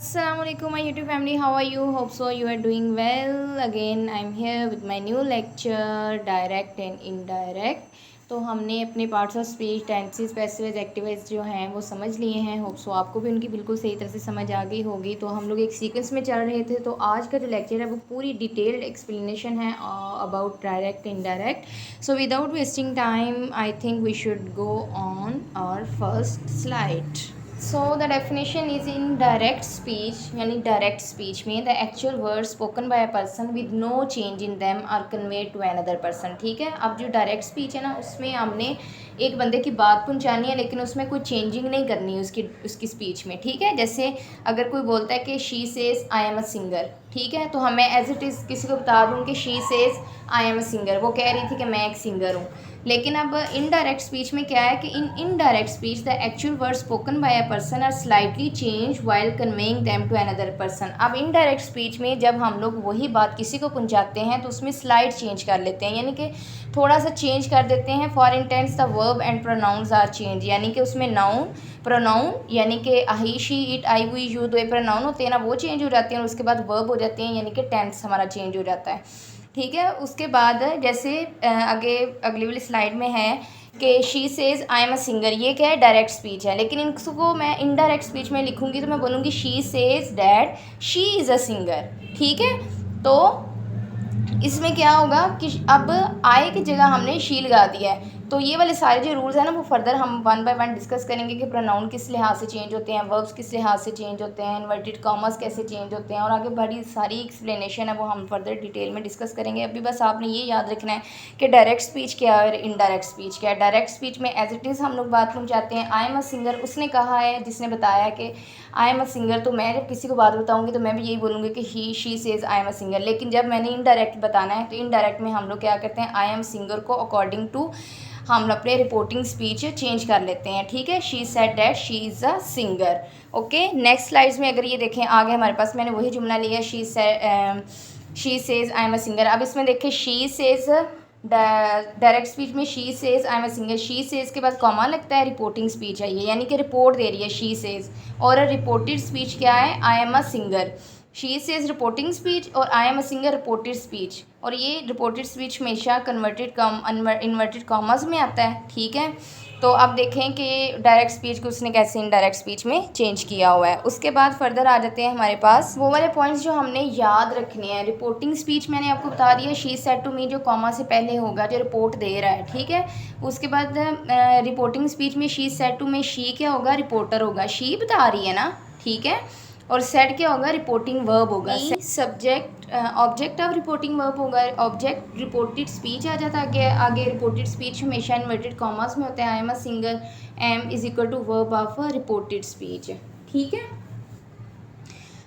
Assalamualaikum my YouTube family, how are you? Hope so you are doing well. Again I'm here with my new lecture direct and indirect. तो हमने अपने parts of speech, tenses, passive active जो हैं वो समझ लिए हैं. Hope so आपको भी उनकी बिल्कुल सही तरह से समझ आ गई होगी. तो हम लोग एक सीक्वेंस में चल रहे थे. तो आज का जो लेक्चर है वो पूरी डिटेल्ड एक्सप्लेनेशन है about direct indirect. So without wasting time I think we should go on our first slide. So the definition is in direct speech, यानी डायरेक्ट स्पीच में the actual word spoken by a person with no change in them are conveyed to another person. ठीक है, अब जो direct speech है ना, उसमें हमने एक बंदे की बात पहुंचानी है लेकिन उसमें कोई चेंजिंग नहीं करनी है उसकी स्पीच में. ठीक है, जैसे अगर कोई बोलता है कि she says I am a singer, ठीक है, तो हमें एज इट इज़ किसी को बता दूँ कि she says I am a singer. वो कह रही थी कि मैं एक सिंगर हूँ. लेकिन अब इनडायरेक्ट स्पीच में क्या है कि in indirect speech the actual word spoken by a person are slightly change while conveying them to another person. अब इनडायरेक्ट स्पीच में जब हम लोग वही बात किसी को पहुंचाते हैं तो उसमें स्लाइड चेंज कर लेते हैं, यानी कि थोड़ा सा चेंज कर देते हैं. For instance the verb and pronouns are change, यानी कि उसमें नाउन प्रोनाउन यानी कि he she it I we you दो प्रोनाउन होते हैं ना, वो चेंज हो जाते हैं और उसके बाद वर्ब हो जाते हैं, यानी कि टेंस हमारा चेंज हो जाता है. ठीक है, उसके बाद जैसे आगे अगली वाली स्लाइड में है कि she says I am a singer. ये क्या है, डायरेक्ट स्पीच है. लेकिन इसको मैं इनडायरेक्ट स्पीच में लिखूंगी तो मैं बोलूँगी she says that she is a singer. ठीक है, तो इसमें क्या होगा कि अब आई की जगह हमने शी लगा दिया है. तो ये वाले सारे जो रूल्स हैं ना वो फर्दर हम वन बाय वन डिस्कस करेंगे कि प्रोनाउन किस लिहाज से चेंज होते हैं, वर्ब्स किस लिहाज से चेंज होते हैं, इन्वर्टेड कॉमर्स कैसे चेंज होते हैं, और आगे बड़ी सारी एक्सप्लेनेशन है वो हम फर्दर डिटेल में डिस्कस करेंगे. अभी बस आपने ये याद रखना है कि डायरेक्ट स्पीच क्या है और इनडायरेक्ट स्पीच क्या है. डायरेक्ट स्पीच में एज इट इज़ हम लोग बात पहुँचाते हैं. आई एम अ सिंगर, उसने कहा है, जिसने बताया कि आई एम अ सिंगर, तो मैं जब किसी को बात बताऊंगी तो मैं भी यही बोलूँगी कि he she says I am a singer. लेकिन जब मैंने इनडायरेक्ट बताना है तो इनडायरेक्ट में हम लोग क्या करते हैं, आई एम सिंगर को अकॉर्डिंग टू हम अपने रिपोर्टिंग स्पीच चेंज कर लेते हैं. ठीक है, she said that she is a singer. Okay, next slides में अगर ये देखें आगे हमारे पास मैंने वही जुमला लिया, she says I am a singer. अब इसमें देखें शी सेज डायरेक्ट स्पीच में she says I am a singer, she says के बाद कॉमा लगता है, रिपोर्टिंग स्पीच है ये, यानी कि रिपोर्ट दे रही है शी सेज. और रिपोर्टेड स्पीच क्या है, I am a singer. She says reporting speech और I am a singer reported speech. और ये रिपोर्टेड स्पीच हमेशा कन्वर्टेड इन्वर्टेड कॉमर्स में आता है. ठीक है, तो अब देखें कि डायरेक्ट स्पीच को उसने कैसे इनडायरेक्ट स्पीच में चेंज किया हुआ है. उसके बाद फर्दर आ जाते हैं हमारे पास वो वाले पॉइंट्स जो हमने याद रखने हैं. रिपोर्टिंग स्पीच मैंने आपको बता दिया, शी सेड टू मी जो कॉमा से पहले होगा, जो रिपोर्ट दे रहा है. ठीक है, उसके बाद रिपोर्टिंग स्पीच में शी सेड टू में शी क्या होगा, रिपोर्टर होगा, शी बता रही है ना. ठीक है, और सेड क्या होगा, रिपोर्टिंग वर्ब होगा. Subject object of reporting verb होगा. ऑब्जेक्ट रिपोर्टेड स्पीच आ जाता है आगे रिपोर्टेड स्पीच हमेशा इन्वर्टेड कॉमर्स में होते हैं. I am a singer, am is equal to verb of reported speech. ठीक है,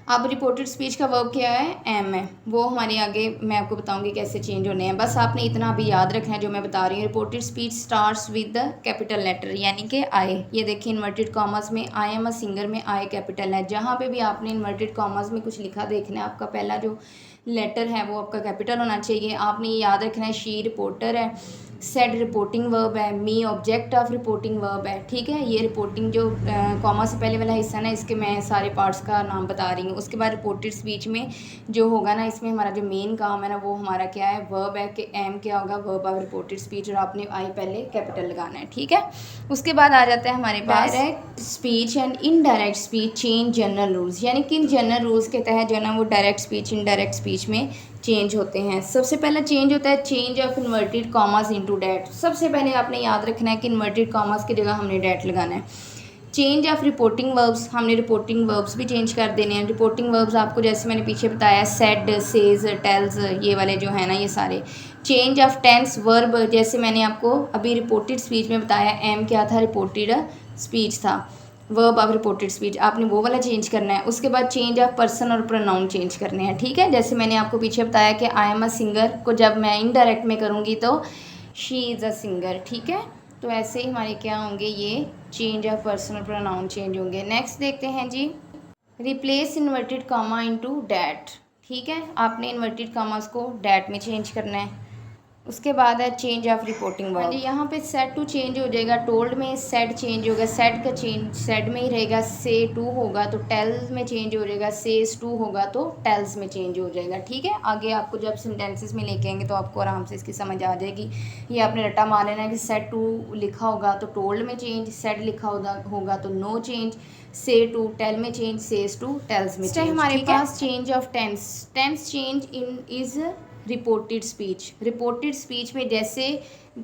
अब रिपोर्टेड स्पीच का वर्ब क्या है, एम है. वो हमारे आगे मैं आपको बताऊंगी कैसे चेंज होने हैं. बस आपने इतना अभी याद रखना है जो मैं बता रही हूँ. Reported speech starts with the capital letter, यानी कि आई. ये देखिए इन्वर्टेड कॉमर्स में आई एम अ सिंगर में आई कैपिटल है. जहाँ पे भी आपने इन्वर्टेड कॉमर्स में कुछ लिखा देखना है, आपका पहला जो लेटर है वो आपका कैपिटल होना चाहिए. आपने ये याद रखना है, शी रिपोर्टर है, सेड रिपोर्टिंग वर्ब है, मी ऑब्जेक्ट ऑफ रिपोर्टिंग वर्ब है. ठीक है, ये रिपोर्टिंग जो कॉमा से पहले वाला हिस्सा ना, इसके मैं सारे पार्ट्स का नाम बता रही हूँ. उसके बाद रिपोर्टेड स्पीच में जो होगा ना, इसमें हमारा जो मेन काम है ना वो हमारा क्या है, वर्ब है. कि एम क्या होगा, वर्ब ऑफ रिपोर्टेड स्पीच, और आपने आई पहले कैपिटल लगाना है. ठीक है, उसके बाद आ जाता है हमारे पास direct speech and indirect speech change general rules, यानी कि इन जनरल रूल्स के तहत जो है ना वो डायरेक्ट स्पीच इनडायरेक्ट स्पीच में चेंज होते हैं. सबसे पहला चेंज होता है change of inverted commas into that. सबसे पहले आपने याद रखना है कि इन्वर्टेड कॉमास की जगह हमने डैट लगाना है. चेंज ऑफ रिपोर्टिंग वर्ब्स, हमने रिपोर्टिंग वर्ब्स भी चेंज कर देने हैं. रिपोर्टिंग वर्ब्स आपको जैसे मैंने पीछे बताया, सेड, सेज, टेल्स, ये वाले जो है ना ये सारे. चेंज ऑफ टेंस वर्ब, जैसे मैंने आपको अभी रिपोर्टेड स्पीच में बताया, एम क्या था, रिपोर्टेड स्पीच था. वर्ब ऑफ रिपोर्टेड स्पीच आपने वो वाला चेंज करना है. उसके बाद चेंज ऑफ पर्सन और प्रोनाउन चेंज करने हैं. ठीक है, जैसे मैंने आपको पीछे बताया कि आई एम अ सिंगर को जब मैं इनडायरेक्ट में करूँगी तो शी इज़ अ सिंगर. ठीक है, तो ऐसे ही हमारे क्या होंगे, ये चेंज ऑफ पर्सन और प्रोनाउन चेंज होंगे. नेक्स्ट देखते हैं जी, replace inverted comma into that. ठीक है, आपने इन्वर्टेड कॉमास को डैट में चेंज करना है. उसके बाद है चेंज ऑफ रिपोर्टिंग वर्ब। यहाँ पे सेड टू चेंज हो जाएगा, टोल्ड में सेड चेंज होगा, सेड का चेंज सेड में ही रहेगा, से टू होगा तो टेल में चेंज हो जाएगा, सेज टू होगा तो टेल्स में चेंज हो जाएगा। ठीक है, आगे आपको जब सेंटेंसेस में लेके आएंगे तो आपको आराम से इसकी समझ आ जाएगी। ये आपने रट्टा मार लेना है कि सेड टू लिखा होगा तो टोल्ड में चेंज, सेड लिखा होगा तो no change, say to tell में चेंज, सेज टू टेल्स में चेंज। हमारे पास change of tense, tense change in is reported speech. Reported speech में जैसे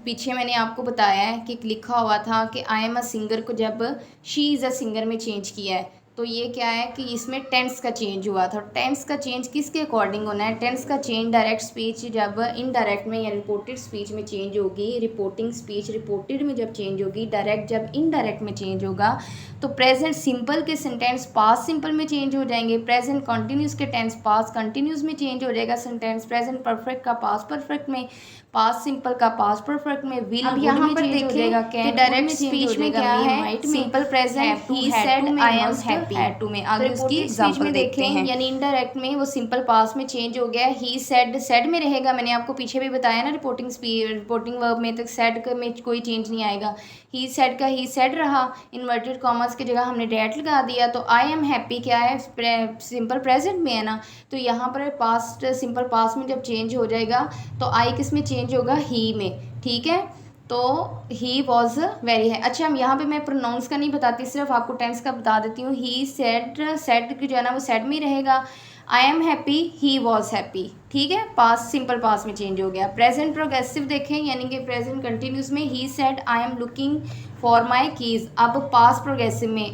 पीछे मैंने आपको बताया है कि लिखा हुआ था कि आई एम अ सिंगर को जब शी इज़ अ सिंगर में चेंज किया है, तो ये क्या है कि इसमें टेंस का चेंज हुआ था। टेंस का चेंज किसके अकॉर्डिंग होना है? टेंस का चेंज डायरेक्ट स्पीच जब इनडायरेक्ट में या रिपोर्टेड स्पीच में चेंज होगी, रिपोर्टिंग स्पीच रिपोर्टेड में जब चेंज होगी, डायरेक्ट जब इनडायरेक्ट में चेंज होगा, तो प्रेजेंट सिंपल के सेंटेंस पास्ट सिंपल में चेंज हो जाएंगे, प्रेजेंट कंटिन्यूस के टेंस पास्ट कंटिन्यूस में चेंज हो जाएगा सेंटेंस, प्रेजेंट परफेक्ट का पास्ट परफेक्ट में, पास्ट सिंपल का पास्ट परफेक्ट में, विल अब यहाँ पर देखें कि डायरेक्ट स्पीच में क्या है, simple present he said I am happy, had to में आगे उसकी स्पीच में देखें यानी इनडायरेक्ट में वो सिंपल पास्ट में चेंज हो गया, ही सेड सेड में रहेगा। मैंने आपको पीछे भी बताया ना रिपोर्टिंग वर्ब में, तो सेड में कोई चेंज नहीं आएगा, ही सेड का ही सेड रहा, इन्वर्टेड कॉमर्स की जगह हमने डैट लगा दिया। तो आई एम हैप्पी क्या है, सिंपल प्रेजेंट में है ना, तो यहाँ पर पास्ट सिंपल पास्ट में जब चेंज हो जाएगा तो आई किस में चेंज होगा, ही में। ठीक है, तो ही वॉज वेरी है। अच्छा, हम यहाँ पे मैं प्रोनाउंस का नहीं बताती, सिर्फ आपको टेंस का बता देती हूँ। ही सेड, सेड जो है ना वो सेड में ही रहेगा, आई am happy, he was happy. ठीक है, पास्ट सिंपल पास्ट में चेंज हो गया। प्रेजेंट प्रोग्रेसिव देखें यानी कि प्रेजेंट कंटिन्यूस में he said I am looking for my keys. अब पास्ट प्रोग्रेसिव में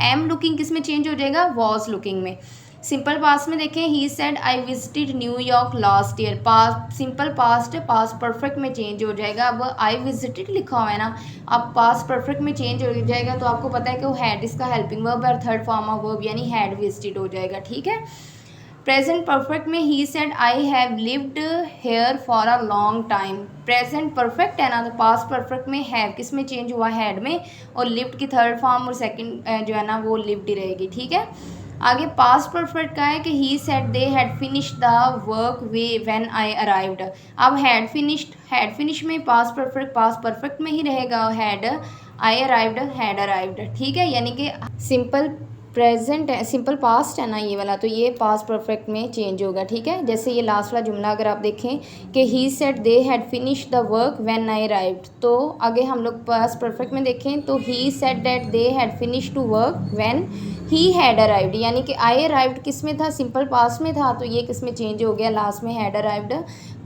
एम लुकिंग किस में चेंज हो जाएगा, वॉज लुकिंग में। सिंपल पास्ट में देखें he said I visited New York last year, past simple past past perfect में चेंज हो जाएगा। अब आई विजिटेड लिखा हुआ है ना, अब पास्ट परफेक्ट में चेंज हो जाएगा तो आपको पता है कि वो हैड इसका हेल्पिंग वर्ब और थर्ड फॉर्म ऑफ वर्ब यानी हैड विजिटेड हो जाएगा। ठीक है, प्रेजेंट परफेक्ट में he said I have lived here for a long time. Present perfect है ना, तो पास्ट परफेक्ट में हैव किस में चेंज हुआ, हैड में, और लिव्ड की थर्ड फॉर्म और सेकंड जो है ना वो लिव्ड ही रहेगी। ठीक है, आगे पास्ट परफेक्ट का है कि he said they had finished the work way when I arrived. अब हैड फिनिश में पास्ट परफेक्ट में ही रहेगा, had I arrived, had arrived. ठीक है, यानी कि सिंपल प्रेजेंट है, सिंपल पास्ट है ना ये वाला, तो ये पास्ट परफेक्ट में चेंज होगा। ठीक है, जैसे ये लास्ट वाला जुमला अगर आप देखें कि he said they had finished the work when I arrived, तो आगे हम लोग पास्ट परफेक्ट में देखें तो he said that they had finished to work when he had arrived, यानी कि आई अराइव्ड किस में था, सिंपल पास्ट में था, तो ये किस में चेंज हो गया, लास्ट में हैड अराइव्ड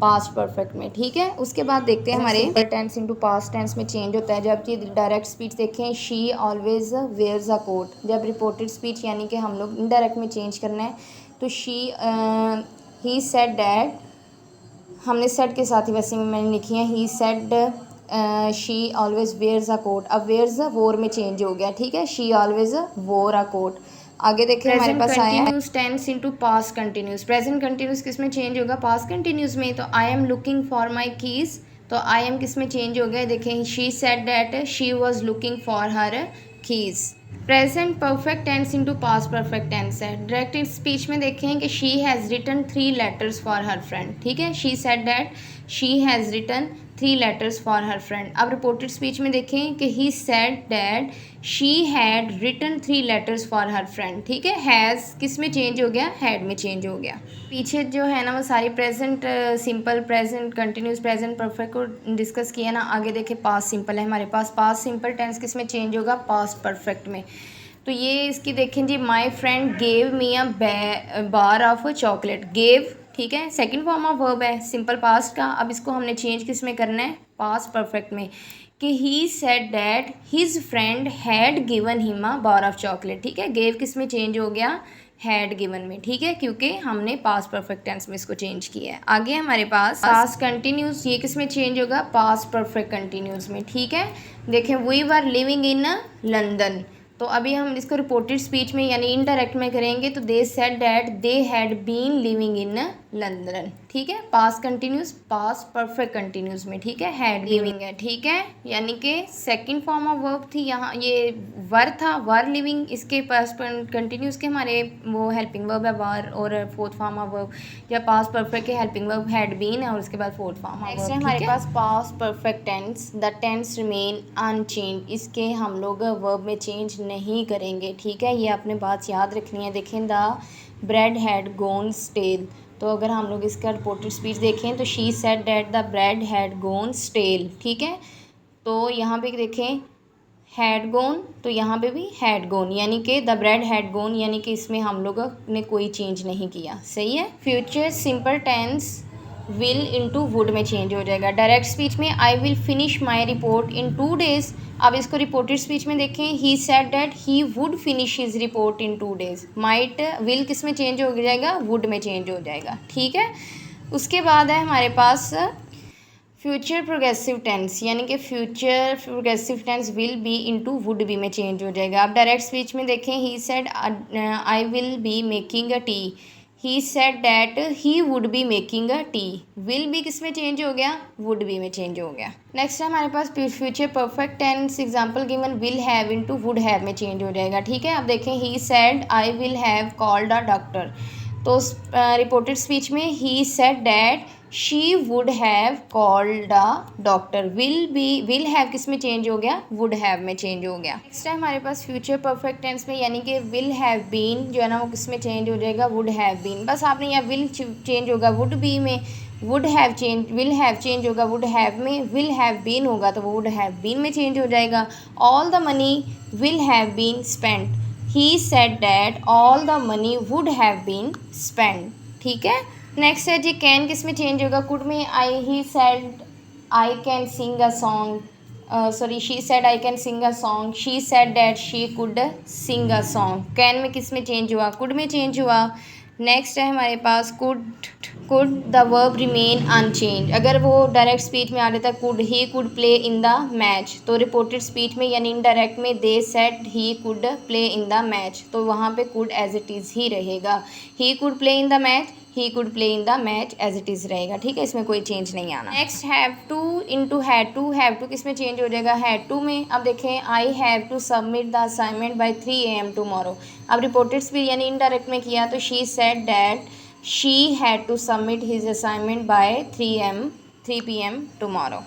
पास्ट परफेक्ट में। ठीक है, उसके बाद देखते हैं हमारे टेंस इनटू पास्ट टेंस में चेंज होता है। जब ये डायरेक्ट स्पीच देखें she always wears a coat, जब रिपोर्टेड स्पीच यानी कि हम लोग इनडायरेक्ट में चेंज करना है तो ही सेड डैट, हमने सेड के साथ ही वैसे में मैंने लिखी है, he said she always wears a coat, अब वेयर्स वोर में चेंज हो गया। ठीक है, शी ऑलवेज वोर अ कोट। आगे देखिए हमारे पास आया है tense into past continuous. Present continuous किस में चेंज होगा, पास्ट कंटिन्यूस में। तो I am looking for my keys, तो आई एम किस में चेंज हो गया, देखें she said that she was looking for her keys. Present perfect tense into past perfect tense है। डायरेक्ट स्पीच में देखें कि she has written 3 letters for her friend. ठीक है, she said that she has written 3 letters for her friend. अब reported speech में देखें कि he said that she had written 3 letters for her friend. ठीक है, हैज़ किस में चेंज हो गया, हैड में चेंज हो गया। पीछे जो है ना वो सारी present simple present continuous present perfect को डिस्कस किया ना। आगे देखें पास्ट सिंपल है हमारे पास, पास्ट सिंपल टेंस किस में चेंज होगा, पास्ट परफेक्ट में। तो ये इसकी देखें जी, my friend gave me a bar of chocolate, gave ठीक है सेकंड फॉर्म ऑफ वर्ब है सिंपल पास्ट का। अब इसको हमने चेंज किस में करना है, पास्ट परफेक्ट में, कि he said that his friend had given him a bar of chocolate. ठीक है, गेव किस में चेंज हो गया, हैड गिवन में। ठीक है, क्योंकि हमने पास्ट परफेक्ट टेंस में इसको चेंज किया है। आगे हमारे पास पास्ट कंटिन्यूस, ये किस में चेंज होगा, पास्ट परफेक्ट कंटिन्यूस में। ठीक है, देखें we were living in London, तो अभी हम इसको रिपोर्टेड स्पीच में यानी इनडायरेक्ट में करेंगे तो they said that they had been living in London, ठीक है। Past continuous, past perfect continuous में, ठीक है, हैड लिविंग है, ठीक है, यानी कि सेकंड फॉर्म ऑफ वर्ब थी यहाँ, ये वर था, वर लिविंग, इसके पास्ट कंटिन्यूस के हमारे वो हेल्पिंग वर्ब है वर, और फोर्थ फॉर्म ऑफ वर्ब या पास्ट परफेक्ट के हेल्पिंग वर्ब हैड बीन है, और उसके बाद फोर्थ फॉर्म ऑफ वर्ब। हमारे पास past perfect tense, the tense remain unchanged, इसके हम लोग वर्ब में चेंज नहीं करेंगे, ठीक है। ये अपने बात याद रखनी है। देखें, the bread had gone stale, तो अगर हम लोग इसका रिपोर्टेड स्पीच देखें तो she said that the bread had gone stale, ठीक है। तो यहाँ पे देखें हैड गोन, तो यहाँ पे भी हैड गोन, यानी कि द ब्रेड हैड गोन, यानी कि इसमें हम लोग ने कोई चेंज नहीं किया, सही है। Future simple tense will into would में चेंज हो जाएगा। डायरेक्ट स्पीच में I will finish my report in 2 days, अब इसको रिपोर्टेड स्पीच में देखें, he said that he would finish his report in 2 days, might will किस में चेंज हो जाएगा, वुड में चेंज हो जाएगा, ठीक है। उसके बाद है हमारे पास फ्यूचर प्रोग्रेसिव टेंस, यानी कि future progressive tense will be into would be में चेंज हो जाएगा। अब डायरेक्ट स्पीच में देखें, he said I will be making a tea, he said that he would be making a tea, will be किस में चेंज हो गया, वुड बी में चेंज हो गया। नेक्स्ट है हमारे पास future perfect tense, example given will have into would have में चेंज हो जाएगा, ठीक है। अब देखें, he said I will have called a doctor, तो रिपोर्टेड स्पीच में he said that she would have called a doctor, will have किस में चेंज हो गया, वुड हैव में चेंज हो गया। नेक्स्ट है हमारे पास फ्यूचर परफेक्ट टेंस में, यानी कि विल हैव बीन जो है ना वो किस में चेंज हो जाएगा, वुड हैव बीन, बस आपने यहाँ विल चेंज होगा वुड बी में, would have change, will have change होगा वुड हैव में, विल हैव बीन होगा तो वुड हैव बीन में चेंज हो जाएगा। All the money will have been spent, he said that all the money would have been spent, ठीक है। Next है जी कैन किस में चेंज होगा, कुड में, I he said I can sing a song, sorry she said I can sing a song, she said that she could sing a song, can में किस में चेंज हुआ, कुड में चेंज हुआ। नेक्स्ट है हमारे पास could the verb remain unchanged, अगर वो डायरेक्ट स्पीच में आ जाता could, he could play in the match, तो रिपोर्टेड स्पीच में यानी इनडायरेक्ट में they said he could play in the match, तो वहाँ पे कुड एज इट इज़ ही रहेगा, he could play in the match, he could play in the match as it is रहेगा, ठीक है, इसमें कोई चेंज नहीं आना। Next have to into had to किस में चेंज हो जाएगा, हैड टू में। अब देखें, I have to submit the assignment by 3 AM tomorrow, अब रिपोर्टेड स्पीच यानी इनडायरेक्ट में किया तो she said that she had to submit his assignment by 3 PM tomorrow,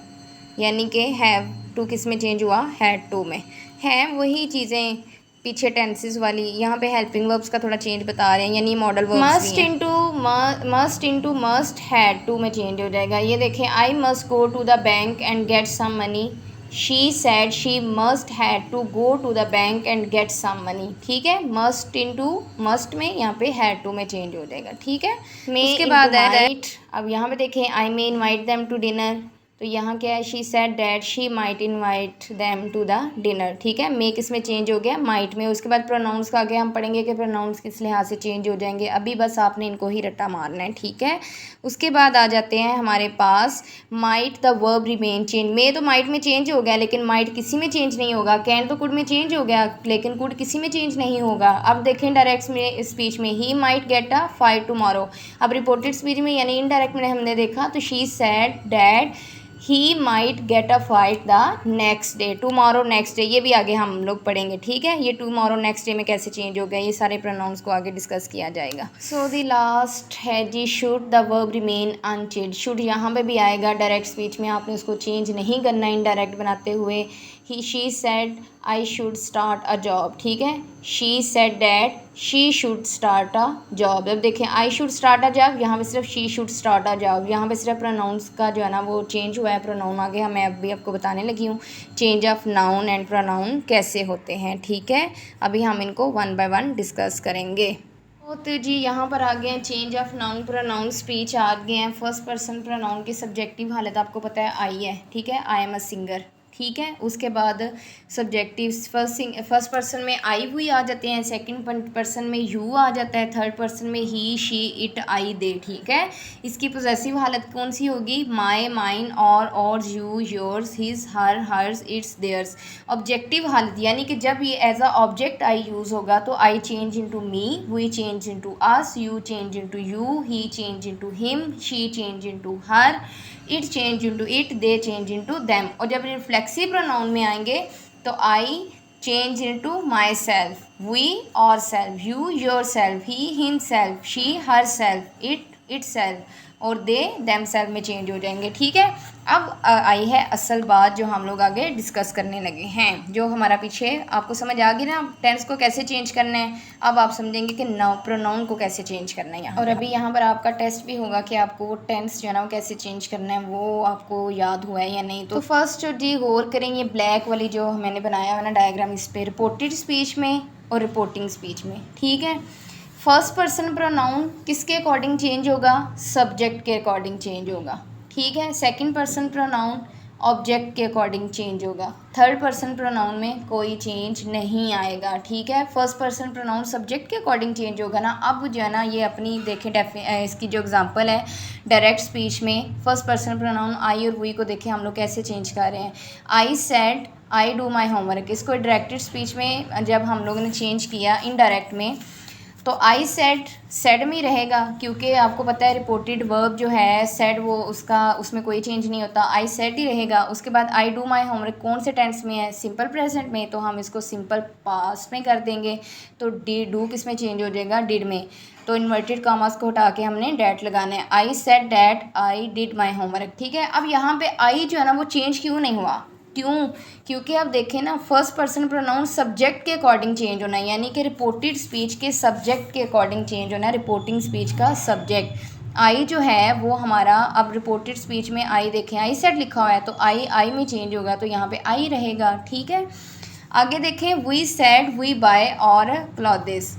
यानी कि हैव टू किस में चेंज हुआ, हैड टू में। हैं वही चीज़ें पीछे टेंसेस वाली, यहाँ पे हेल्पिंग वर्ब्स का थोड़ा चेंज बता रहे हैं, यानी modal verbs must into must had to में चेंज हो जाएगा। ये देखें, I must go to the bank and get some money, she said she must had to go to the bank and get some money, ठीक है। Must into must में यहाँ पे हैड टू में चेंज हो जाएगा, ठीक है। उसके बाद है, अब यहाँ पे देखें, I may invite them to dinner, तो यहाँ क्या है, she said that she might invite them to the dinner, ठीक है। मे किस में चेंज हो गया, माइट में। उसके बाद प्रोनाउंस का आगे हम पढ़ेंगे कि प्रोनाउंस किस लिहाज से चेंज हो जाएंगे, अभी बस आपने इनको ही रट्टा मारना है, ठीक है। उसके बाद आ जाते हैं हमारे पास might the verb remain change, may तो माइट में चेंज हो गया लेकिन माइट किसी में चेंज नहीं होगा, कैन तो कुड में चेंज हो गया लेकिन कुड किसी में चेंज नहीं होगा। अब देखें डायरेक्ट में स्पीच में, he might get a fight tomorrow, अब रिपोर्टेड स्पीच में यानी इनडायरेक्ट में हमने देखा तो she said that he might get a fight the next day, tomorrow next day, ये भी आगे हम लोग पढ़ेंगे, ठीक है। ये टुमारो नेक्स्ट डे में कैसे चेंज हो गया, ये सारे प्रोनाउंस को आगे डिस्कस किया जाएगा। सो द लास्ट है जी should the verb remain unchanged, should यहाँ पे भी आएगा डायरेक्ट स्पीच में, आपने उसको चेंज नहीं करना इनडायरेक्ट बनाते हुए। He she said I should start a job, ठीक है, she said that she should start a job. अब देखें, I should start a job, यहाँ पे सिर्फ she should start a job, यहाँ पे सिर्फ प्रोनाउंस का जो है ना वो चेंज हुआ है, प्रोनाउन आगे मैं अभी आपको बताने लगी हूँ change of noun and pronoun कैसे होते हैं, ठीक है। अभी हम इनको 1 by 1 डिस्कस करेंगे। तो जी यहाँ पर आ गए हैं change of noun pronoun speech आ गए हैं। फर्स्ट पर्सन प्रोनाउन की सब्जेक्टिव हालत आपको पता है आई है, ठीक है, आई एम अ सिंगर, ठीक है। उसके बाद सब्जेक्टिव फर्स्ट पर्सन में आई हुई आ जाते हैं, सेकंड पर्सन में यू आ जाता है, थर्ड पर्सन में ही शी इट आई दे, ठीक है। इसकी पोजेसिव हालत कौन सी होगी, माई माइन और you yours his her hers its theirs. Objective हालत यानी कि जब ये as a object I use होगा तो I change into me, we change into us, you change into you, he change into him, she change into her, it change into it, they change into them. और जब reflexive pronoun में आएंगे तो I change into myself, we और self, you your self, he him self, she her self, it self और they them self में change हो जाएंगे, ठीक है। अब आई है असल बात जो हम लोग आगे डिस्कस करने लगे हैं, जो हमारा पीछे आपको समझ आ गई ना टेंस को कैसे चेंज करना है। अब आप समझेंगे कि प्रोनाउन को कैसे चेंज करना है यहाँ। और अभी यहाँ पर आपका टेस्ट भी होगा कि आपको वो टेंस जो है ना वो कैसे चेंज करना है, वो आपको याद हुआ है या नहीं। तो फर्स्ट जी गौर करें, ये ब्लैक वाली जो मैंने बनाया है ना डायग्राम, इस पर रिपोर्टेड स्पीच में और रिपोर्टिंग स्पीच में, ठीक है। फर्स्ट पर्सन प्रोनाउन किसके अकॉर्डिंग चेंज होगा, सब्जेक्ट के अकॉर्डिंग चेंज होगा, ठीक है। सेकंड पर्सन प्रोनाउन ऑब्जेक्ट के अकॉर्डिंग चेंज होगा। थर्ड पर्सन प्रोनाउन में कोई चेंज नहीं आएगा, ठीक है। फर्स्ट पर्सन प्रोनाउन सब्जेक्ट के अकॉर्डिंग चेंज होगा ना। अब जो है ना ये अपनी देखें इसकी जो एग्जांपल है डायरेक्ट स्पीच में, फर्स्ट पर्सन प्रोनाउन आई और वी को देखें हम लोग कैसे चेंज कर रहे हैं। I said I do my homework, इसको डायरेक्टेड स्पीच में जब हम लोगों ने चेंज किया इनडायरेक्ट में तो आई सेड में रहेगा, क्योंकि आपको पता है रिपोर्टेड वर्ब जो है सेड वो उसमें कोई चेंज नहीं होता, आई सेड ही रहेगा। उसके बाद आई डू माई होमवर्क कौन से टेंस में है, सिंपल प्रेजेंट में, तो हम इसको सिंपल पास्ट में कर देंगे। तो डू किस में चेंज हो जाएगा, डिड में। तो इन्वर्टेड कॉमास को हटा के हमने डैट लगाना है, I said that I did my homework, ठीक है। अब यहाँ पे आई जो है ना वो चेंज क्यों नहीं हुआ, क्यों, क्योंकि आप देखें ना फर्स्ट पर्सन प्रोनाउन सब्जेक्ट के अकॉर्डिंग चेंज होना है, यानी कि रिपोर्टेड स्पीच के सब्जेक्ट के अकॉर्डिंग चेंज होना है, रिपोर्टिंग स्पीच का सब्जेक्ट। आई जो है वो हमारा, अब रिपोर्टेड स्पीच में आई देखें आई सेड लिखा हुआ है तो आई में चेंज होगा तो यहाँ पे आई रहेगा, ठीक है। आगे देखें we said we buy our clothes,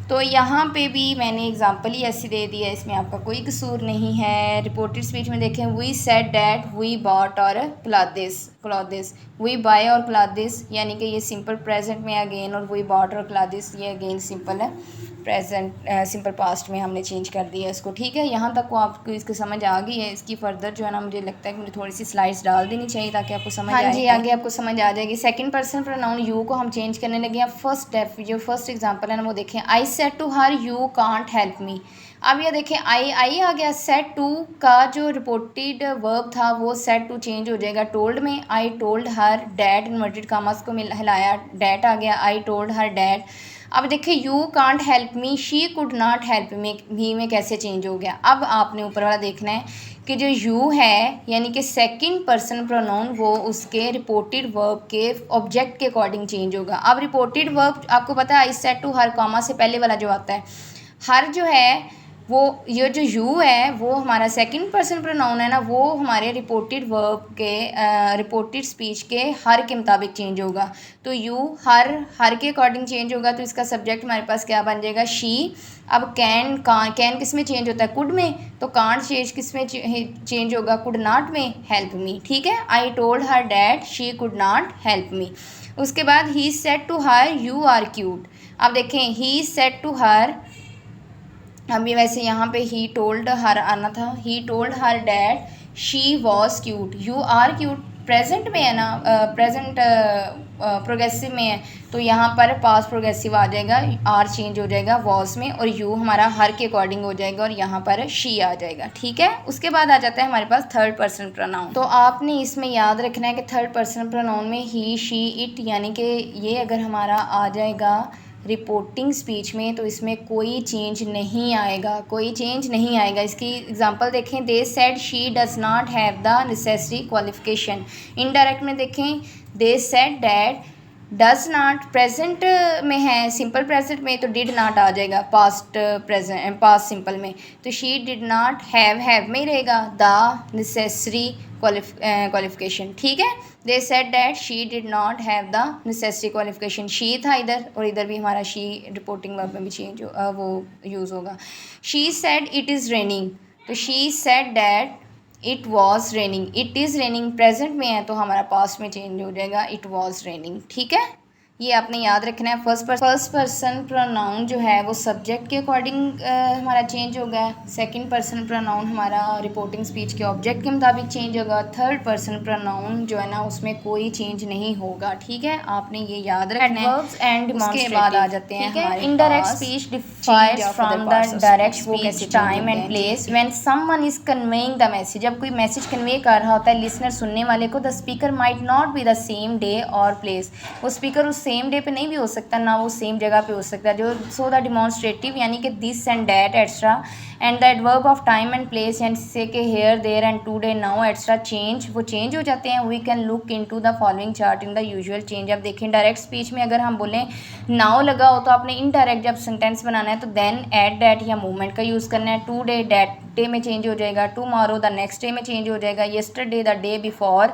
तो यहाँ पे भी मैंने एग्जांपल ही ऐसी दे दी है, इसमें आपका कोई कसूर नहीं है। रिपोर्टेड स्पीच में देखें we said that we bought our clothes, we buy our clothes यानी कि ये सिंपल प्रेजेंट में अगेन, और वी बॉट और क्लॉथेस ये अगेन सिंपल है प्रेजेंट, सिंपल पास्ट में हमने चेंज कर दिया इसको, ठीक है। यहाँ तक को आपको इसकी समझ आ गई है। इसकी फर्दर जो है ना मुझे लगता है कि मुझे थोड़ी सी स्लाइड्स डाल देनी चाहिए ताकि आपको समझ आए। हाँ जी, आगे आपको समझ आ जाएगी। सेकंड पर्सन प्रोनाउन यू को हम चेंज करने लगे हैं। फर्स्ट एग्जांपल है ना वो देखें, I said to her you can't help me. अब ये देखें आई आ गया, सेड टू का जो रिपोर्टेड वर्ब था वो सेड टू चेंज हो जाएगा टोल्ड में। आई told her that, inverted commas को हिलाया, डैट आ गया, आई टोल्ड हर डैट। अब देखिए you can't help me, she could not help मी में कैसे चेंज हो गया। अब आपने ऊपर वाला देखना है कि जो यू है यानी कि सेकंड पर्सन प्रोनाउन वो उसके रिपोर्टेड वर्ब के ऑब्जेक्ट के अकॉर्डिंग चेंज होगा। अब रिपोर्टेड वर्ब आपको पता है I said to her comma से पहले वाला जो आता है, हर जो है वो ये जो यू है वो हमारा सेकंड पर्सन प्रोनाउन है ना, वो हमारे रिपोर्टेड वर्ब के रिपोर्टेड स्पीच के हर के मुताबिक चेंज होगा। तो यू हर के अकॉर्डिंग चेंज होगा तो इसका सब्जेक्ट हमारे पास क्या बन जाएगा, शी। अब कैन किस में चेंज होता है, कुड में, तो कांट चेंज किस में चेंज होगा, कुड नॉट में, हेल्प मी, ठीक है। I told her that she could not help me. उसके बाद he said to her you are cute. अब देखें ही सेड टू हर, अभी वैसे यहाँ पे ही टोल्ड हर आना था, he told her that she was cute. You are cute present में है ना, प्रेजेंट प्रोग्रेसिव में है तो यहाँ पर पास्ट प्रोग्रेसिव आ जाएगा, आर चेंज हो जाएगा वॉज में, और यू हमारा हर के अकॉर्डिंग हो जाएगा और यहाँ पर शी आ जाएगा, ठीक है। उसके बाद आ जाता है हमारे पास थर्ड पर्सन प्रोनाउन। तो आपने इसमें याद रखना है कि थर्ड पर्सन प्रोनाउन में ही शी इट, यानी कि ये अगर हमारा आ जाएगा रिपोर्टिंग स्पीच में तो इसमें कोई चेंज नहीं आएगा, कोई चेंज नहीं आएगा। इसकी एग्जांपल देखें, they said she does not have the necessary qualification. Indirect में देखें, they said that does not, present में है सिंपल प्रेजेंट में तो डिड नॉट आ जाएगा, पास्ट सिंपल में तो शी डिड नॉट हैव में रहेगा द नेसेसरी क्वालिफिकेशन, ठीक है। They said that she did not have the necessary qualification, she था इधर और इधर भी हमारा शी रिपोर्टिंग वर्ब में भी चेंज वो यूज़ होगा। She said it is raining, तो she said that it was raining, it is raining present में है तो हमारा पास्ट में चेंज हो जाएगा, इट वॉज रेनिंग। ठीक है, ये आपने याद रखना है। फर्स्ट पर्सन प्रोनाउन जो है वो सब्जेक्ट के अकॉर्डिंग हमारा चेंज होगा। सेकंड पर्सन प्रोनाउन हमारा रिपोर्टिंग स्पीच के ऑब्जेक्ट के मुताबिक चेंज होगा। थर्ड पर्सन प्रोनाउन जो है ना उसमें कोई चेंज नहीं होगा। ठीक है, आपने ये याद रखना है। एडवर्ब्स एंड उसके बाद आ जाते हैं हमारे indirect speech defines from the direct speech time and place when someone is conveying the message. जब कोई मैसेज कन्वे कर रहा होता है लिसनर सुनने वाले को, the speaker might not be the same day और प्लेस। वो स्पीकर उस सेम डे पे नहीं भी हो सकता, ना वो सेम जगह पे हो सकता है। जो सो द डिमॉन्स्ट्रेटिव यानी कि this and that extra and the adverb of time and place and से के here there and today now extra change, वो चेंज हो जाते हैं। We can look into the following chart in the usual change. अब देखें direct speech में अगर हम बोलें नाउ लगा हो तो आपने इनडायरेक्ट जब सेंटेंस बनाना है तो देन एट डैट या मूवमेंट का यूज़ करना है। टुडे डैट डे में चेंज हो जाएगा, टुमारो द नेक्स्ट डे में चेंज हो जाएगा, येस्टरडे द डे बिफोर,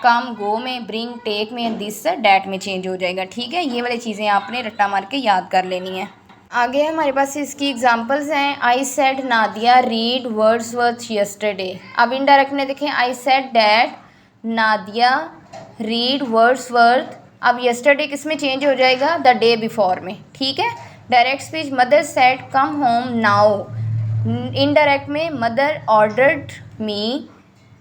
कम गो में, ब्रिंग टेक में, दिस डैट में चेंज हो जाएगा। ठीक है, ये वाली चीज़ें आपने रट्टा मार के याद कर लेनी है। आगे हमारे पास इसकी एग्जांपल्स हैं। I said Nadia read Wordsworth yesterday. अब इनडायरेक्ट में देखें, I said that Nadia read Wordsworth. अब यस्टरडे किस में चेंज हो जाएगा, द डे बिफोर में। ठीक है, direct speech mother said come home now. Indirect में mother ordered me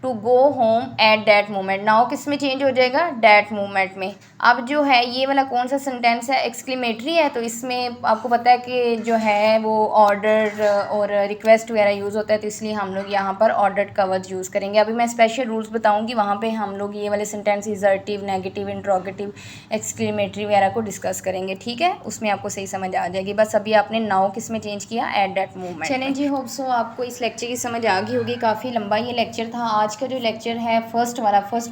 to go home at that moment. Now किस में चेंज हो जाएगा, डैट मोमेंट में। अब जो है ये वाला कौन सा सेंटेंस है, एक्सक्लेमेटरी है, तो इसमें आपको पता है कि जो है वो ऑर्डर और रिक्वेस्ट वगैरह यूज़ होता है, तो इसलिए हम लोग यहाँ पर ऑर्डर्ड का वर्ड यूज़ करेंगे। अभी मैं स्पेशल रूल्स बताऊँगी, वहाँ पे हम लोग ये वाले sentence assertive, negative, interrogative, exclamatory वगैरह को डिस्कस करेंगे। ठीक है, उसमें आपको सही समझ आ जाएगी। बस अभी आपने नाउ किस में चेंज किया, एट डैट मोमेंट। चलें जी, होप सो आपको इस लेक्चर की समझ आ गई होगी। काफ़ी लंबा ये लेक्चर था। आज का जो लेक्चर है फर्स्ट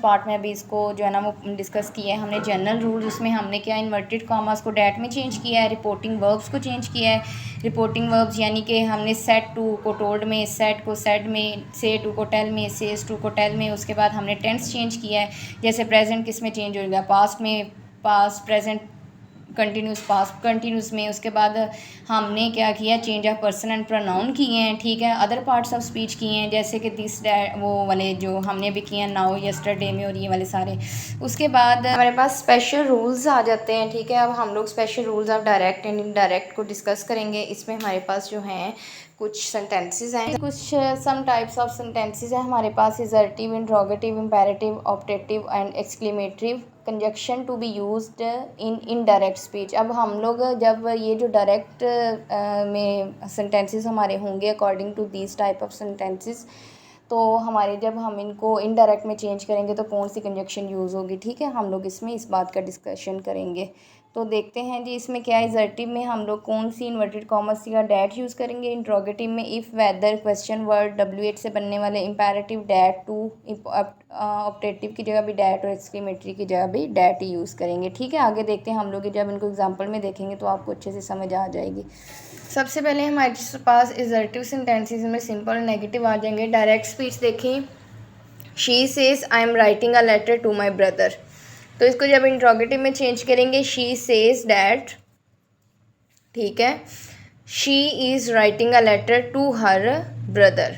पार्ट में अभी इसको जो है ना वो डिस्कस किया है हमने। जनरल रूल उसमें हमने क्या, इन्वर्टेड कॉमास को डैट में चेंज किया है, रिपोर्टिंग वर्ब्स को चेंज किया है। रिपोर्टिंग वर्ब्स यानी कि हमने सेड टू को टोल्ड में, सेड को सेड में, से टू को टेल में, सेज टू को टेल में। उसके बाद हमने टेंस चेंज किया है, जैसे प्रेजेंट किस में चेंज होगा, पास्ट में, past present continuous, past continuous में। उसके बाद हमने क्या किया, change of person and pronoun किए हैं। ठीक है, अदर पार्ट्स ऑफ स्पीच किए हैं, जैसे कि दिस वो वाले जो हमने भी किए हैं नाउ, यस्टरडे में, और ये वाले सारे। उसके बाद हमारे पास स्पेशल रूल्स आ जाते हैं। ठीक है, अब हम लोग special rules of direct and indirect को डिस्कस करेंगे। इसमें हमारे पास जो हैं कुछ सेंटेंसेस हैं, कुछ सम टाइप्स ऑफ सेंटेंसेस हैं हमारे पास। Assertive, interrogative, imperative, optative and exclamatory conjunction to be used in indirect speech. अब हम लोग जब ये जो डायरेक्ट में सेंटेंसेस हमारे होंगे according to these type of sentences, तो हमारे जब हम इनको इनडायरेक्ट में चेंज करेंगे तो कौन सी कंजक्शन यूज़ होगी। ठीक है, हम लोग इसमें इस बात का डिस्कशन करेंगे। तो देखते हैं जी, इसमें क्या है। असर्टिव में हम लोग कौन सी इन्वर्टेड कॉमर्स का डैट यूज़ करेंगे। इंट्रोगेटिव में if, whether, question word, W8 से बनने वाले। इम्पेरेटिव डैट टू, ऑप्टेटिव की जगह भी डैट और एक्सक्लेमेटरी की जगह भी डैट ही यूज़ करेंगे। ठीक है, आगे देखते हैं हम लोग जब इनको एग्जाम्पल में देखेंगे तो आपको अच्छे से समझ आ जाएगी। सबसे पहले हमारे पास असर्टिव सेंटेंसेस में सिंपल और नेगेटिव आ जाएंगे। डायरेक्ट स्पीच देखें, she says I am writing a letter to my brother, तो इसको जब इंट्रोगेटिव में चेंज करेंगे, शी सेज डैट। ठीक है, she is writing a letter to her brother.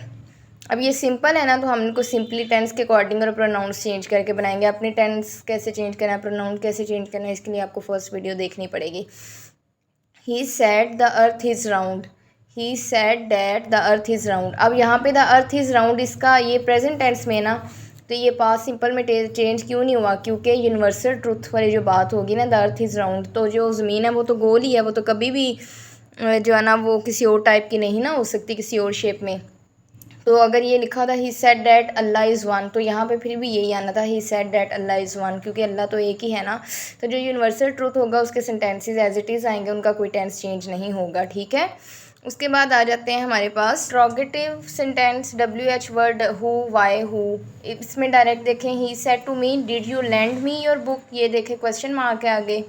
अब ये सिंपल है ना, तो हम इनको सिंपली टेंस के अकॉर्डिंग और प्रोनाउंस चेंज करके बनाएंगे। अपने टेंस कैसे चेंज करना है, प्रोनाउन कैसे चेंज करना है, इसके लिए आपको फर्स्ट वीडियो देखनी पड़ेगी। He said the earth is round, he said that the earth is round. अब यहाँ पे द अर्थ इज़ राउंड, इसका ये प्रेजेंट टेंस में ना, तो ये पास्ट सिंपल में चेंज क्यों नहीं हुआ, क्योंकि यूनिवर्सल ट्रुथ वाली जो बात होगी ना, द अर्थ इज़ राउंड, तो जो ज़मीन है वो तो गोल ही है, वो तो कभी भी जो है ना वो किसी और टाइप की नहीं ना हो सकती, किसी और शेप में। तो अगर ये लिखा था ही said that Allah is one, तो यहाँ पे फिर भी यही आना था, ही said that Allah is one, क्योंकि अल्लाह तो एक ही है ना। तो जो यूनिवर्सल ट्रुथ होगा उसके सेंटेंसेस एज इट इज़ आएंगे, उनका कोई टेंस चेंज नहीं होगा। ठीक है, उसके बाद आ जाते हैं हमारे पास interrogative sentence, WH word, who, why, who. इसमें डायरेक्ट देखें, he said to me did you lend me your book, ये देखें क्वेश्चन मार्क है आगे।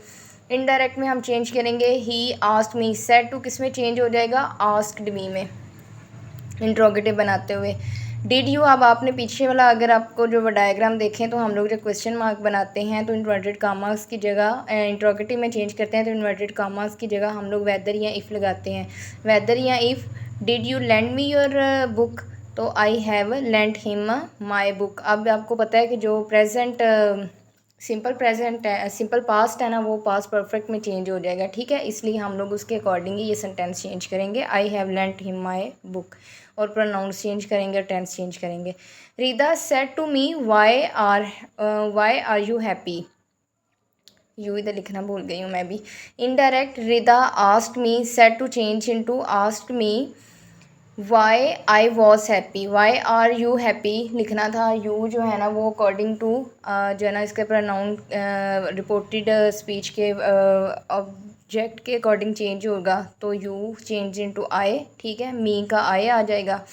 इनडायरेक्ट में हम चेंज करेंगे, he asked me, said to किस में चेंज हो जाएगा, आस्क्ड मी में, इंट्रोगेटिव बनाते हुए। डिड यू, अब आपने पीछे वाला अगर आपको जो डायग्राम देखें तो हम लोग जब क्वेश्चन मार्क बनाते हैं तो इन्वर्टेड कामास की जगह इंट्रोगेटिव में चेंज करते हैं, तो इन्वर्टेड कामास की जगह हम लोग वेदर या इफ़ लगाते हैं। वेदर या if, did you lend me your book, तो I have lent him my book. अब आपको पता है कि जो प्रेजेंट प्रेजेंट है, सिंपल पास्ट है ना, वो पास्ट परफेक्ट में चेंज हो जाएगा, ठीक है। इसलिए हम लोग उसके अकॉर्डिंग ही ये सेंटेंस चेंज करेंगे। I have lent him my book, और प्रोनाउंस चेंज करेंगे, टेंस चेंज करेंगे। Rida said to me why are you happy. You इधर लिखना भूल गई हूँ मैं भी। Indirect, Rida asked me, said to change into asked me why I was happy. Why are you happy लिखना था। यू जो है ना वो अकॉर्डिंग टू जो है ना इसके प्रोनाउन रिपोर्टेड स्पीच के ऑब्जेक्ट के अकॉर्डिंग चेंज होगा, तो यू चेंज इनटू आई, ठीक है। मी का आई आ जाएगा।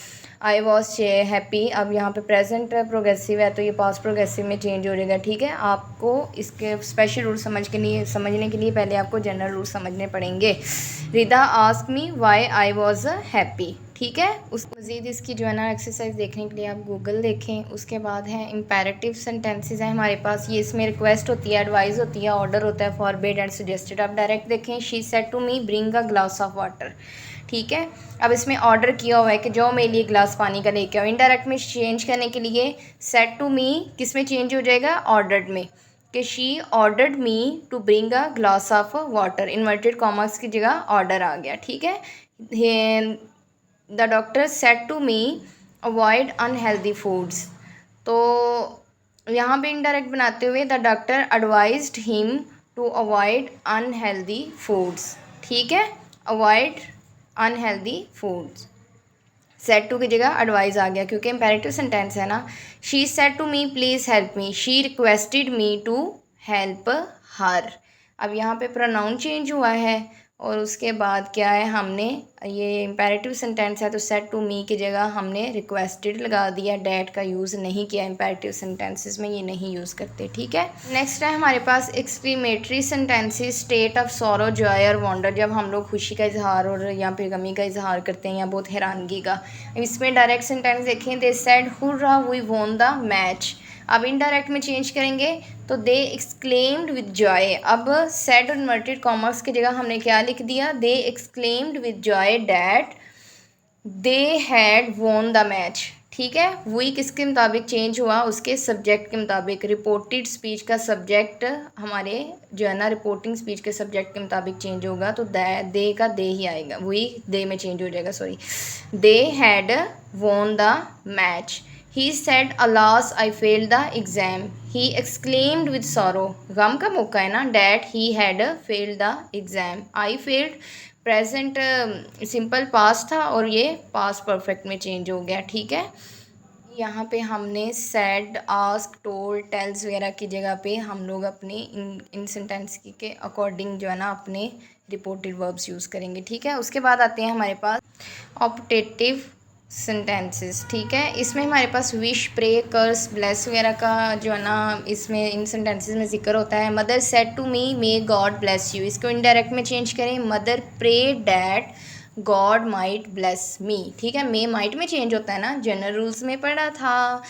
आई वॉज हैप्पी, अब यहाँ पे प्रेजेंट प्रोग्रेसिव है तो ये पास्ट प्रोग्रेसिव में चेंज हो जाएगा, ठीक है। आपको इसके स्पेशल रूल समझने के लिए पहले आपको जनरल रूल समझने पड़ेंगे। Rida ask me why I was happy, ठीक है। उस मज़ीद इसकी जो है ना एक्सरसाइज देखने के लिए आप गूगल देखें। उसके बाद है इम्पेरेटिव सेंटेंसेस हैं हमारे पास। ये इसमें रिक्वेस्ट होती है, एडवाइस होती है, ऑर्डर होता है, फॉरबिड एंड सजेस्टेड। आप डायरेक्ट देखें, she said to me bring a glass of water, ठीक है। अब इसमें ऑर्डर किया हुआ है कि जो मेरे लिए गिलास पानी का लेके आओ। इनडायरेक्ट में चेंज करने के लिए सेड टू मी किस में चेंज हो जाएगा, ऑर्डर्ड में, कि she ordered me to bring a glass of water. Inverted commas की जगह ऑर्डर आ गया, ठीक है। The doctor said to me avoid unhealthy foods, तो यहाँ पे इनडायरेक्ट बनाते हुए the doctor advised him to avoid unhealthy foods, ठीक है। Avoid unhealthy foods, said to की जगह एडवाइस आ गया क्योंकि इम्पेरेटिव सेंटेंस है ना। She said to me please help me, she requested me to help her. अब यहाँ पे प्रोनाउन चेंज हुआ है, और उसके बाद क्या है, हमने ये इम्पेरेटिव सेंटेंस है तो सेड टू मी की जगह हमने रिक्वेस्टेड लगा दिया। डैट का यूज़ नहीं किया, इम्पेरेटिव सेंटेंसेस में ये नहीं यूज़ करते, ठीक है। नेक्स्ट है हमारे पास exclamatory sentences. State of sorrow, joy और वंडर, जब हम लोग खुशी का इजहार और या फिर गमी का इजहार करते हैं या बहुत हैरानगी का। इसमें डायरेक्ट सेंटेंस देखें, they said hurrah we won the match. अब इनडायरेक्ट में चेंज करेंगे तो दे एक्सक्लेम्ड विद जॉय। अब सेड इन्वर्टेड कॉमर्स की जगह हमने क्या लिख दिया, they exclaimed with joy that they had won the match, ठीक है। वही किसके मुताबिक चेंज हुआ, उसके सब्जेक्ट के मुताबिक। रिपोर्टेड स्पीच का सब्जेक्ट हमारे जो है ना रिपोर्टिंग स्पीच के सब्जेक्ट के मुताबिक चेंज होगा, तो दे का दे ही आएगा, वही दे में चेंज हो जाएगा, sorry. They had won the match. He said, alas, I failed the exam. He exclaimed with sorrow. गम का मौका है ना, that he had failed the exam. I failed present simple past था और ये पास्ट परफेक्ट में चेंज हो गया, ठीक है। यहाँ पे हमने सेड, आस्क, टोल्ड, टेल्स वगैरह की जगह पे हम लोग अपने इन सेंटेंस के अकॉर्डिंग जो है ना अपने रिपोर्टेड वर्ब्स यूज़ करेंगे, ठीक है। उसके बाद आते हैं हमारे पास ऑप्टेटिव सेंटेंसेस, ठीक है। इसमें हमारे पास विश, प्रे, कर्स, ब्लेस वगैरह का जो है ना इसमें इन सेंटेंसेस में जिक्र होता है। Mother said to me may God bless you, इसको इनडायरेक्ट में चेंज करें, mother pray that God might bless me, ठीक है। मे माइट में चेंज होता है ना, जनरल रूल्स में पढ़ा था।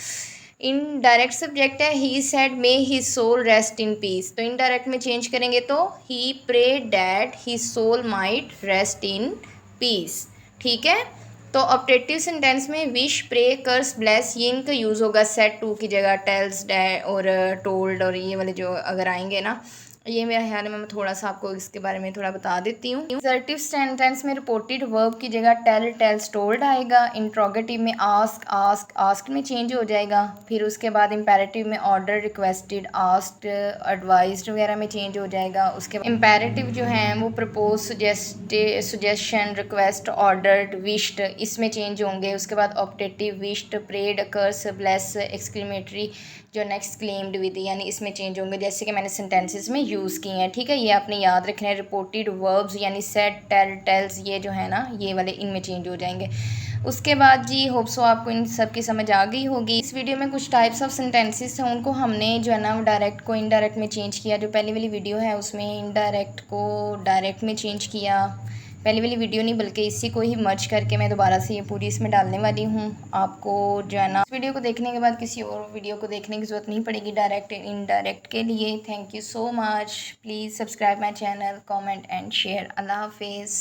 इन डायरेक्ट सब्जेक्ट है, he said may his soul rest in peace, तो इनडायरेक्ट में चेंज करेंगे तो he pray that his soul might rest in peace, ठीक है। तो ऑप्टेटिव सेंटेंस में विश, प्रे, कर्स, ब्लेस ये इनका यूज़ होगा सेड टू की जगह। टेल्स, डै और टोल्ड और ये वाले जो अगर आएंगे ना, ये मेरा ख्याल है, मैं थोड़ा सा आपको इसके बारे में थोड़ा बता देती हूँ। असर्टिव सेंटेंस में रिपोर्टेड वर्ब की जगह टेल, टेल्स, टोल्ड आएगा। इंट्रोगेटिव में आस्क, आस्क, आस्क्ड में चेंज हो जाएगा। फिर उसके बाद इम्पेरेटिव में ऑर्डर, रिक्वेस्टेड, आस्क्ड, एडवाइज्ड वगैरह में चेंज हो जाएगा। उसके बाद इम्पेरेटिव जो हैं वो propose, suggestion, request, ordered, wished, इसमें चेंज होंगे। उसके बाद ऑप्टेटिव विश्ड, प्रेड, कर्स, ब्लेस, एक्सक्लेमेटरी जो नेक्स्ट क्लेम्ड विद, यानी इसमें चेंज होंगे जैसे कि मैंने सेंटेंसेस में यूज़ किए हैं, ठीक है। ये आपने याद रखना है। रिपोर्टेड वर्ब्स यानी सेड, टेल, टेल्स ये जो है ना ये वाले इनमें चेंज हो जाएंगे। उसके बाद जी होप सो आपको इन सब की समझ आ गई होगी। इस वीडियो में कुछ टाइप्स ऑफ सेंटेंसेस हैं, उनको हमने जो है ना डायरेक्ट को इनडायरेक्ट में चेंज किया। जो पहली वाली वीडियो है उसमें इनडायरेक्ट को डायरेक्ट में चेंज किया, पहली वाली वीडियो नहीं बल्कि इसी को ही मर्ज करके मैं दोबारा से ये पूरी इसमें डालने वाली हूँ। आपको जो है ना इस वीडियो को देखने के बाद किसी और वीडियो को देखने की ज़रूरत नहीं पड़ेगी डायरेक्ट इनडायरेक्ट के लिए। Thank you so much. Please subscribe my channel, comment and share. अल्लाह हाफिज़।